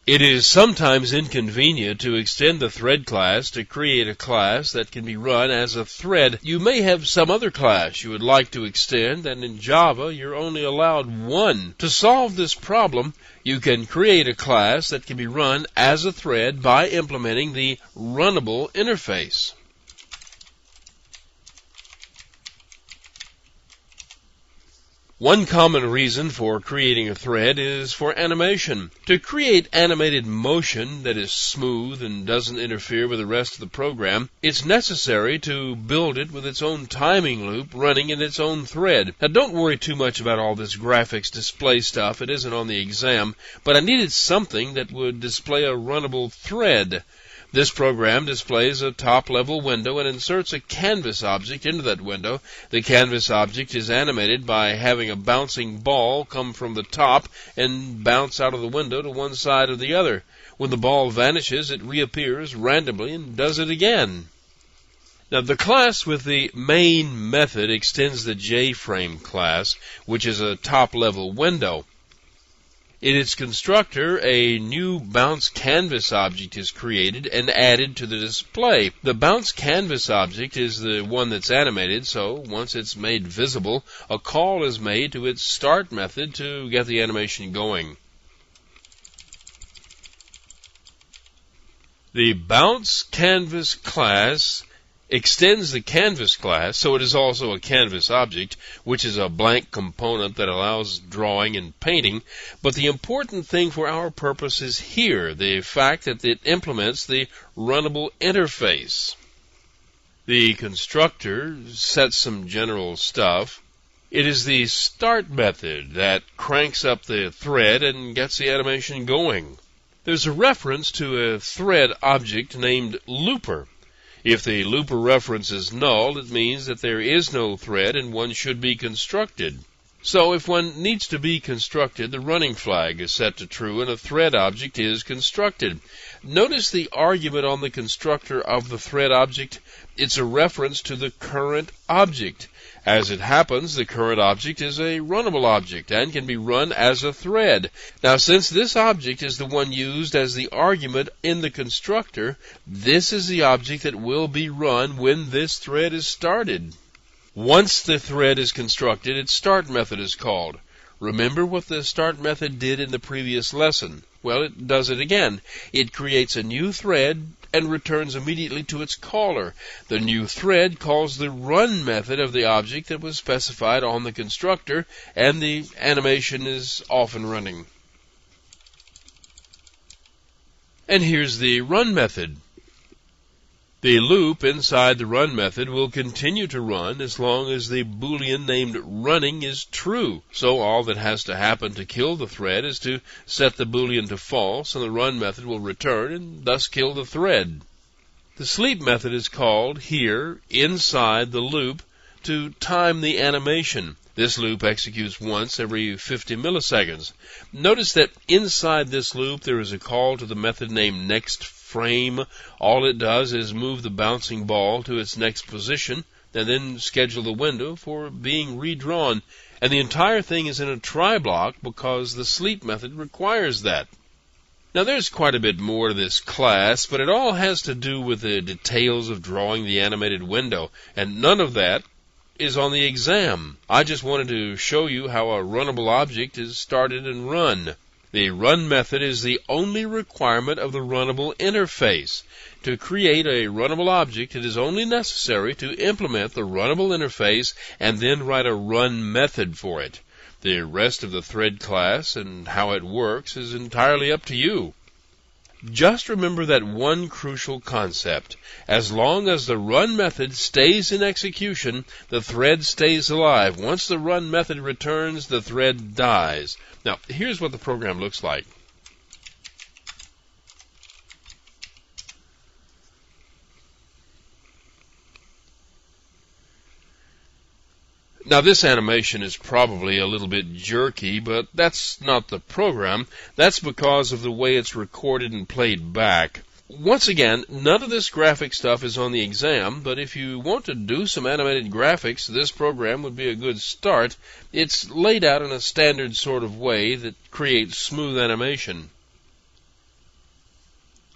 It is sometimes inconvenient to extend the thread class to create a class that can be run as a thread. You may have some other class you would like to extend, and in Java you're only allowed one. To solve this problem, you can create a class that can be run as a thread by implementing the Runnable interface. One common reason for creating a thread is for animation. To create animated motion that is smooth and doesn't interfere with the rest of the program, it's necessary to build it with its own timing loop running in its own thread. Now don't worry too much about all this graphics display stuff. It isn't on the exam, but I needed something that would display a runnable thread. This program displays a top-level window and inserts a canvas object into that window. The canvas object is animated by having a bouncing ball come from the top and bounce out of the window to one side or the other. When the ball vanishes, it reappears randomly and does it again. Now, the class with the main method extends the JFrame class, which is a top-level window. In its constructor, a new bounce canvas object is created and added to the display. The bounce canvas object is the one that's animated, so once it's made visible, a call is made to its start method to get the animation going. The bounce canvas class extends the canvas class, so it is also a canvas object, which is a blank component that allows drawing and painting. But the important thing for our purpose is here, the fact that it implements the Runnable interface. The constructor sets some general stuff. It is the start method that cranks up the thread and gets the animation going. There's a reference to a thread object named looper. If the looper reference is null, it means that there is no thread and one should be constructed. So if one needs to be constructed, the running flag is set to true and a thread object is constructed. Notice the argument on the constructor of the thread object. It's a reference to the current object. As it happens, the current object is a runnable object and can be run as a thread. Now, since this object is the one used as the argument in the constructor, this is the object that will be run when this thread is started. Once the thread is constructed, its start method is called. Remember what the start method did in the previous lesson? Well, it does it again. It creates a new thread and returns immediately to its caller. The new thread calls the run method of the object that was specified on the constructor, and the animation is off and running. And here's the run method. The loop inside the run method will continue to run as long as the Boolean named running is true. So all that has to happen to kill the thread is to set the Boolean to false, and the run method will return and thus kill the thread. The sleep method is called here inside the loop to time the animation. This loop executes once every 50 milliseconds. Notice that inside this loop there is a call to the method named nextFrame. All it does is move the bouncing ball to its next position and then schedule the window for being redrawn. And the entire thing is in a try block because the sleep method requires that. Now there's quite a bit more to this class, but it all has to do with the details of drawing the animated window, and none of that is on the exam. I just wanted to show you how a runnable object is started and run. The run method is the only requirement of the Runnable interface. To create a runnable object, it is only necessary to implement the Runnable interface and then write a run method for it. The rest of the thread class and how it works is entirely up to you. Just remember that one crucial concept. As long as the run method stays in execution, the thread stays alive. Once the run method returns, the thread dies. Now, here's what the program looks like. Now, this animation is probably a little bit jerky, but that's not the program. That's because of the way it's recorded and played back. Once again, none of this graphic stuff is on the exam, but if you want to do some animated graphics, this program would be a good start. It's laid out in a standard sort of way that creates smooth animation.